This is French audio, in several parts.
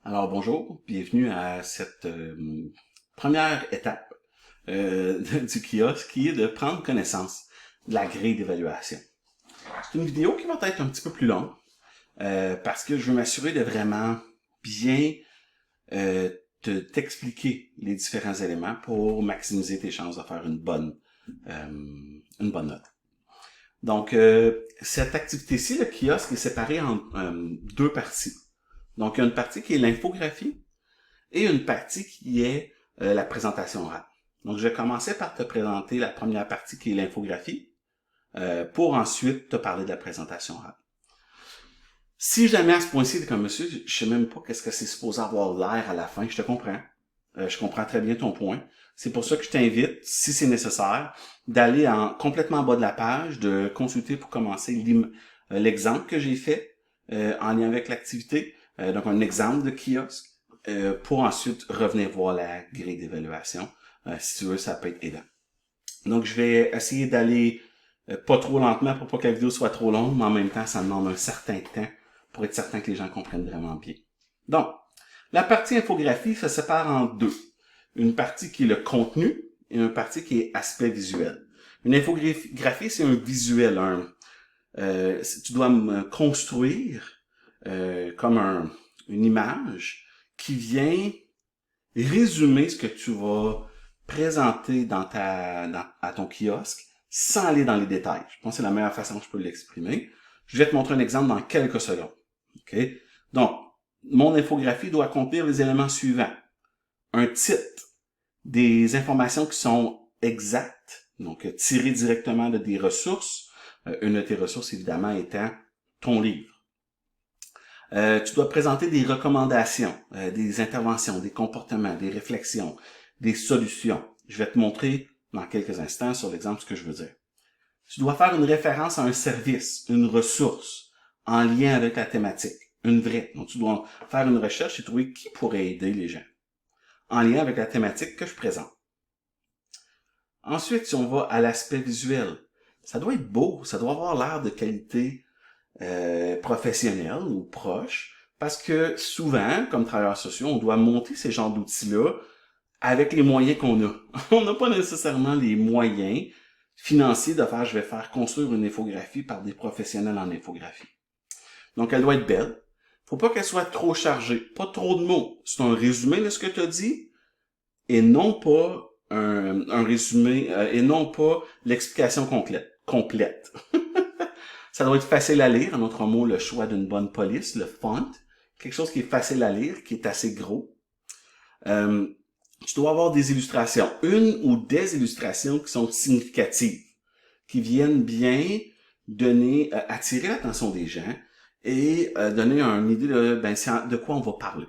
Alors bonjour, bienvenue à cette première étape du kiosque qui est de prendre connaissance de la grille d'évaluation. C'est une vidéo qui va être un petit peu plus longue parce que je veux m'assurer de vraiment bien t'expliquer les différents éléments pour maximiser tes chances de faire une bonne note. Donc, cette activité-ci, le kiosque, est séparé en deux parties. Donc, il y a une partie qui est l'infographie et une partie qui est la présentation orale. Donc, je vais commencer par te présenter la première partie qui est l'infographie pour ensuite te parler de la présentation orale. Si jamais à ce point-ci, comme monsieur, je sais même pas qu'est-ce que c'est supposé avoir l'air à la fin, je te comprends. Je comprends très bien ton point. C'est pour ça que je t'invite, si c'est nécessaire, d'aller complètement en bas de la page, de consulter pour commencer l'exemple que j'ai fait en lien avec l'activité, donc un exemple de kiosque, pour ensuite revenir voir la grille d'évaluation. Si tu veux, ça peut être aidant. Donc, je vais essayer d'aller pas trop lentement pour pas que la vidéo soit trop longue, mais en même temps, ça demande un certain temps pour être certain que les gens comprennent vraiment bien. Donc, la partie infographie se sépare en deux. Une partie qui est le contenu et une partie qui est aspect visuel. Une infographie, c'est un visuel. Tu dois construire comme une image qui vient résumer ce que tu vas présenter à ton kiosque sans aller dans les détails. Je pense que c'est la meilleure façon que je peux l'exprimer. Je vais te montrer un exemple dans quelques secondes. OK? Donc, mon infographie doit contenir les éléments suivants. Un titre, des informations qui sont exactes, donc tirées directement de des ressources. Une de tes ressources, évidemment, étant ton livre. Tu dois présenter des recommandations, des interventions, des comportements, des réflexions, des solutions. Je vais te montrer dans quelques instants sur l'exemple ce que je veux dire. Tu dois faire une référence à un service, une ressource, en lien avec la thématique, une vraie. Donc, tu dois faire une recherche et trouver qui pourrait aider les gens, en lien avec la thématique que je présente. Ensuite, si on va à l'aspect visuel, ça doit être beau, ça doit avoir l'air de qualité professionnelle ou proche, parce que souvent, comme travailleurs sociaux, on doit monter ces genres d'outils-là avec les moyens qu'on a. On n'a pas nécessairement les moyens financiers de faire, je vais faire construire une infographie par des professionnels en infographie. Donc, elle doit être belle. Faut pas qu'elle soit trop chargée. Pas trop de mots. C'est un résumé de ce que tu as dit et non pas un résumé et non pas l'explication complète. Ça doit être facile à lire. En autre mot, le choix d'une bonne police, le font. Quelque chose qui est facile à lire, qui est assez gros. Tu dois avoir des illustrations. Une ou des illustrations qui sont significatives, qui viennent bien donner, attirer l'attention des gens et donner une idée de quoi on va parler.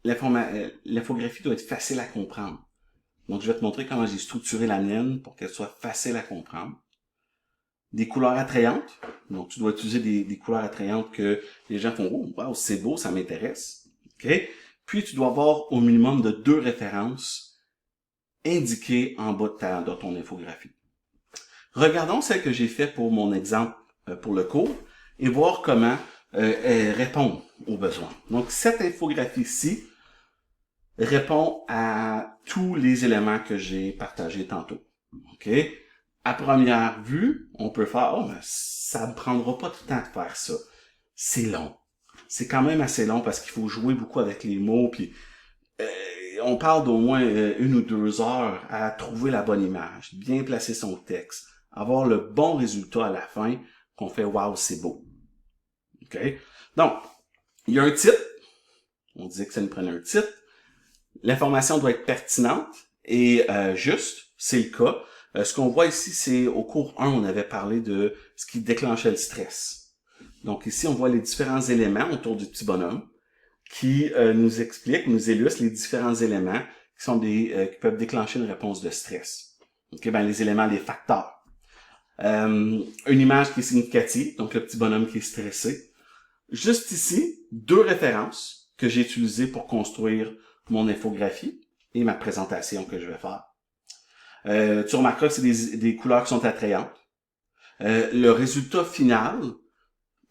L'infographie doit être facile à comprendre. Donc, je vais te montrer comment j'ai structuré la mienne pour qu'elle soit facile à comprendre. Des couleurs attrayantes. Donc, tu dois utiliser des couleurs attrayantes que les gens font « Oh, wow, c'est beau, ça m'intéresse. » OK? Puis, tu dois avoir au minimum de 2 références indiquées en bas de ton infographie. Regardons celle que j'ai faite pour mon exemple pour le cours et voir comment elle répond aux besoins. Donc, cette infographie-ci répond à tous les éléments que j'ai partagés tantôt. OK? À première vue, on peut faire « Oh, mais ça ne prendra pas tout le temps de faire ça. » C'est long. C'est quand même assez long parce qu'il faut jouer beaucoup avec les mots, puis on parle d'au moins 1 ou 2 heures à trouver la bonne image, bien placer son texte, avoir le bon résultat à la fin, qu'on fait « Wow, c'est beau. » OK? Donc, il y a un titre. On disait que ça nous prenait un titre. L'information doit être pertinente et juste. C'est le cas. Ce qu'on voit ici, c'est au cours 1, on avait parlé de ce qui déclenchait le stress. Donc ici, on voit les différents éléments autour du petit bonhomme qui nous expliquent, nous illustrent les différents éléments qui sont qui peuvent déclencher une réponse de stress. Okay, les éléments, les facteurs. Une image qui est significative, donc le petit bonhomme qui est stressé. Juste ici, 2 références que j'ai utilisées pour construire mon infographie et ma présentation que je vais faire. Tu remarqueras que c'est des couleurs qui sont attrayantes. Le résultat final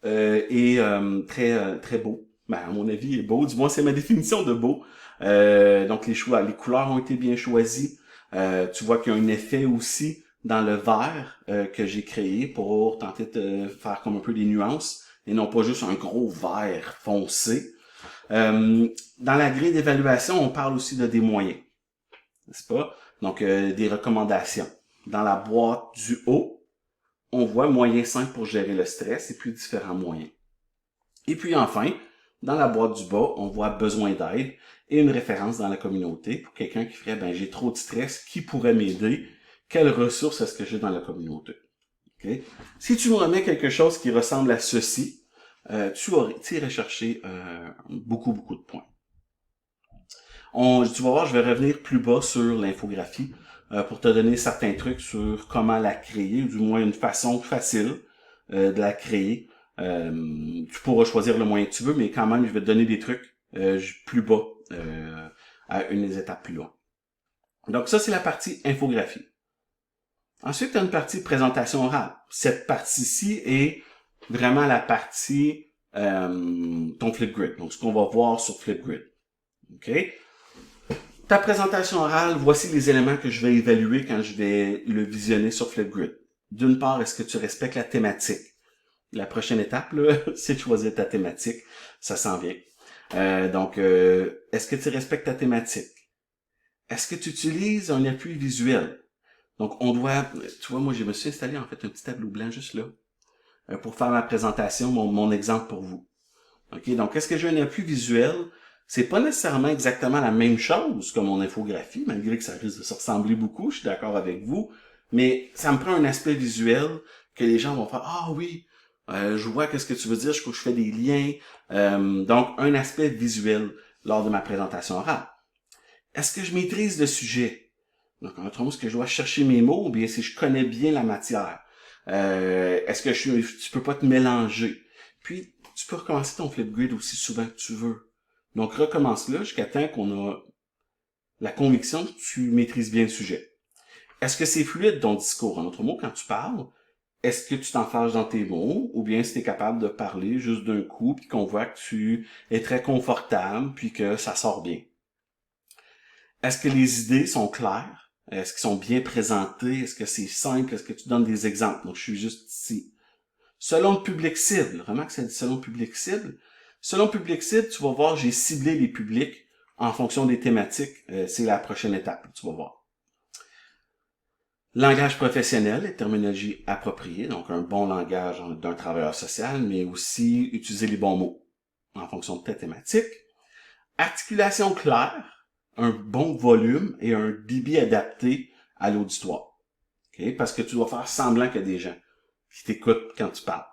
est très beau, Ben, à mon avis, est beau. Du moins, c'est ma définition de beau. Donc, les couleurs ont été bien choisies. Tu vois qu'il y a un effet aussi dans le vert que j'ai créé pour tenter de faire comme un peu des nuances et non pas juste un gros vert foncé. Dans la grille d'évaluation, on parle aussi de des moyens, n'est-ce pas? Donc, des recommandations. Dans la boîte du haut, on voit moyen 5 pour gérer le stress et puis différents moyens. Et puis enfin, dans la boîte du bas, on voit besoin d'aide et une référence dans la communauté pour quelqu'un qui ferait, ben, j'ai trop de stress, qui pourrait m'aider? Quelles ressources est-ce que j'ai dans la communauté? Okay? Si tu me remets quelque chose qui ressemble à ceci, tu irais chercher beaucoup de points. Tu vas voir, je vais revenir plus bas sur l'infographie pour te donner certains trucs sur comment la créer, ou du moins une façon facile de la créer. Tu pourras choisir le moyen que tu veux, mais quand même, je vais te donner des trucs plus bas, à une des étapes plus loin. Donc ça, c'est la partie infographie. Ensuite, tu as une partie présentation orale. Cette partie-ci est vraiment la partie ton Flipgrid. Donc, ce qu'on va voir sur Flipgrid. OK? Ta présentation orale, voici les éléments que je vais évaluer quand je vais le visionner sur Flipgrid. D'une part, est-ce que tu respectes la thématique? La prochaine étape, là, c'est de choisir ta thématique. Ça s'en vient. Donc, est-ce que tu respectes ta thématique? Est-ce que tu utilises un appui visuel? Donc, on doit... Tu vois, moi, je me suis installé, en fait, un petit tableau blanc juste là pour faire ma présentation, mon exemple pour vous. OK? Donc, est-ce que j'ai un appui visuel? C'est pas nécessairement exactement la même chose que mon infographie, malgré que ça risque de se ressembler beaucoup, je suis d'accord avec vous, mais ça me prend un aspect visuel que les gens vont faire « Ah oui, je vois qu'est-ce que tu veux dire, je fais des liens. » Donc, un aspect visuel lors de ma présentation orale. Est-ce que je maîtrise le sujet? Donc, en autre mot, est-ce que je dois chercher mes mots ou bien si je connais bien la matière? Est-ce que tu peux pas te mélanger? Puis, tu peux recommencer ton Flipgrid aussi souvent que tu veux. Donc, recommence-le jusqu'à temps qu'on a la conviction que tu maîtrises bien le sujet. Est-ce que c'est fluide ton discours? En autre mot, quand tu parles, est-ce que tu t'enfarges dans tes mots ou bien si tu es capable de parler juste d'un coup puis qu'on voit que tu es très confortable puis que ça sort bien? Est-ce que les idées sont claires? Est-ce qu'ils sont bien présentés? Est-ce que c'est simple? Est-ce que tu donnes des exemples? Donc, je suis juste ici. Selon le public cible, remarque c'est selon le public cible. Selon le public cible, tu vas voir, j'ai ciblé les publics en fonction des thématiques. C'est la prochaine étape, tu vas voir. Langage professionnel et terminologie appropriée, donc un bon langage d'un travailleur social, mais aussi utiliser les bons mots en fonction de ta thématique. Articulation claire, un bon volume et un débit adapté à l'auditoire. Okay? Parce que tu dois faire semblant qu'il y a des gens qui t'écoutent quand tu parles.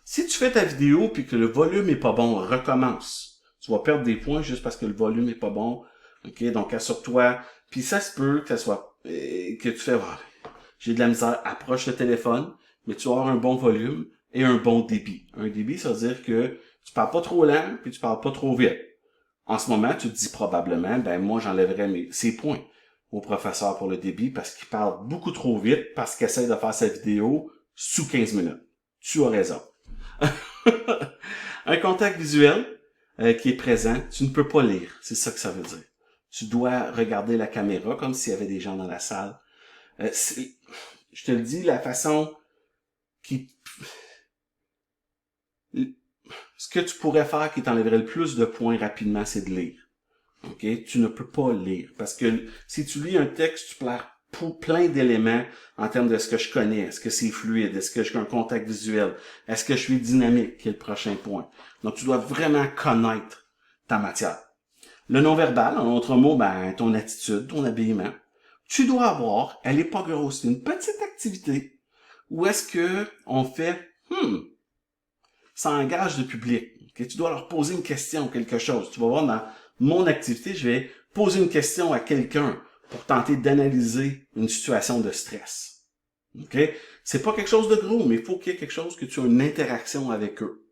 Si tu fais ta vidéo puis que le volume est pas bon, recommence. Tu vas perdre des points juste parce que le volume est pas bon. OK? Donc, assure-toi. Puis ça se peut que ça soit, que tu fais, j'ai de la misère, approche le téléphone, mais tu vas avoir un bon volume et un bon débit. Un débit, ça veut dire que tu parles pas trop lent puis tu parles pas trop vite. En ce moment, tu te dis probablement, ben, moi, j'enlèverais ces points au professeur pour le débit parce qu'il parle beaucoup trop vite parce qu'il essaie de faire sa vidéo sous 15 minutes. Tu as raison. Un contact visuel qui est présent, tu ne peux pas lire. C'est ça que ça veut dire. Tu dois regarder la caméra comme s'il y avait des gens dans la salle. Je te le dis, la façon qui... Ce que tu pourrais faire qui t'enlèverait le plus de points rapidement, c'est de lire. OK? Tu ne peux pas lire. Parce que si tu lis un texte, tu perds plein d'éléments en termes de ce que je connais. Est-ce que c'est fluide? Est-ce que j'ai un contact visuel? Est-ce que je suis dynamique? Qui est le prochain point. Donc, tu dois vraiment connaître ta matière. Le non-verbal, en d'autres mots, ben, ton attitude, ton habillement. Tu dois avoir, elle est pas grosse, c'est une petite activité où est-ce que on fait, ça engage le public. Okay? Tu dois leur poser une question ou quelque chose. Tu vas voir dans mon activité, je vais poser une question à quelqu'un pour tenter d'analyser une situation de stress. OK? C'est pas quelque chose de gros, mais il faut qu'il y ait quelque chose que tu as une interaction avec eux.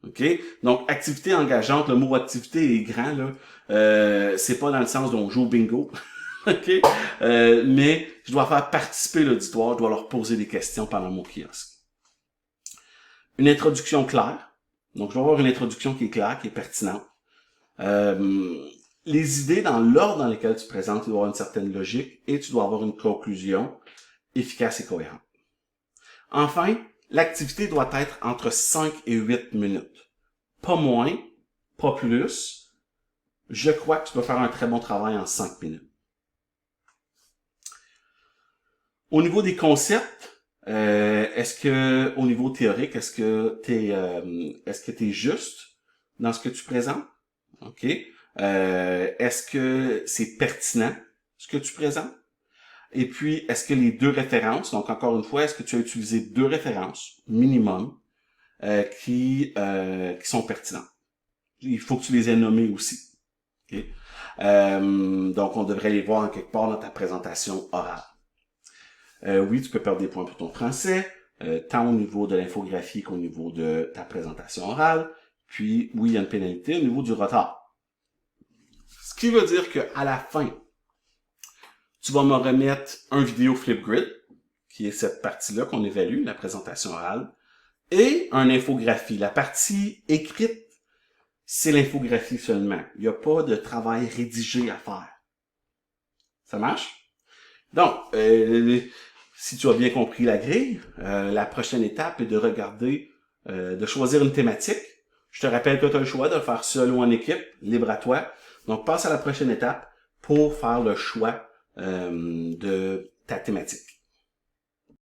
OK? Donc, activité engageante, le mot activité est grand, là. C'est pas dans le sens dont on joue au bingo. OK? Mais je dois faire participer l'auditoire, je dois leur poser des questions pendant mon kiosque. Une introduction claire. Donc, je vais avoir une introduction qui est claire, qui est pertinente. Les idées dans l'ordre dans lequel tu présentes, il doit y avoir une certaine logique et tu dois avoir une conclusion efficace et cohérente. Enfin, l'activité doit être entre 5 et 8 minutes. Pas moins, pas plus. Je crois que tu peux faire un très bon travail en 5 minutes. Au niveau des concepts, est-ce que, au niveau théorique, est-ce que t'es juste dans ce que tu présentes? OK. Est-ce que c'est pertinent, ce que tu présentes? Et puis, est-ce que les deux références, donc encore une fois, est-ce que tu as utilisé deux références minimum qui sont pertinentes? Il faut que tu les aies nommées aussi. Okay? Donc, on devrait les voir en quelque part dans ta présentation orale. Oui, tu peux perdre des points pour ton français, tant au niveau de l'infographie qu'au niveau de ta présentation orale. Puis, oui, il y a une pénalité au niveau du retard. Ce qui veut dire qu'à la fin, tu vas me remettre un vidéo Flipgrid, qui est cette partie-là qu'on évalue, la présentation orale, et un infographie. La partie écrite, c'est l'infographie seulement. Il n'y a pas de travail rédigé à faire. Ça marche? Donc, si tu as bien compris la grille, la prochaine étape est de regarder, de choisir une thématique. Je te rappelle que tu as le choix de le faire seul ou en équipe, libre à toi. Donc, passe à la prochaine étape pour faire le choix de ta thématique.